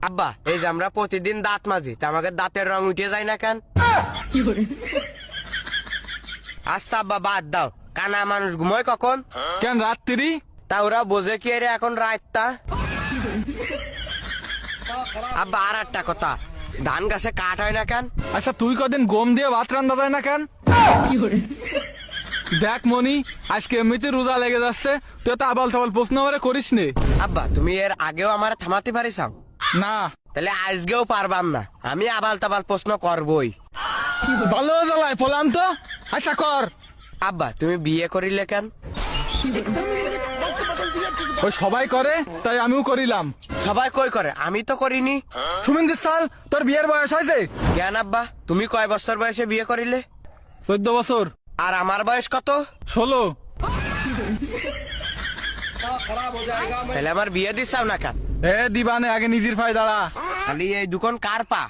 আব্বা এই যে আমরা প্রতিদিন দাঁত মাজি তা আমাকে দাঁতের রং উঠে যায় না কেন? আচ্ছা আব্বা বাদ দাও, কানা মানুষ ঘুমোয় কখন? কেন রাত্রি? তা ওরা বোঝে কি রে এখন রাতটা? আব্বা আর একটা কথা, ধান গাছে কাঠ হয় না কেন? আচ্ছা তুই কদিন গম দিয়ে ভাত রান্না যায় না কেন? দেখ মনি, আজকে এমনিতে রোজা লেগে যাচ্ছে, তুই তো আবাল তাবাল প্রশ্ন আমারে করিস নে। আব্বা তুমি এর আগেও আমার থামাতে পারিসাও, না তাহলে আজকেও পারবাম না, আমি আবাল তাবাল প্রশ্ন করবই। ভালো জ্বালায় পলাম তো। আচ্ছা কর। আব্বা তুমি বিয়ে করিলে কেন? ওই সবাই করে তাই আমিও করিলাম। সবাই কই করে, আমি তো করিনি। সুমিন্দির সাল তোর বিয়ের বয়স হয়েছে? কেন আব্বা তুমি কয় বছর বয়সে বিয়ে করিলে? 14 বছর। আর আমার বয়স কত? 16। তাহলে আমার বিয়ে দিচ্ছাও না কেন? এ দিবানে, আগে নিজের পায়ে দাঁড়া। খালি এই দুখন কার পা?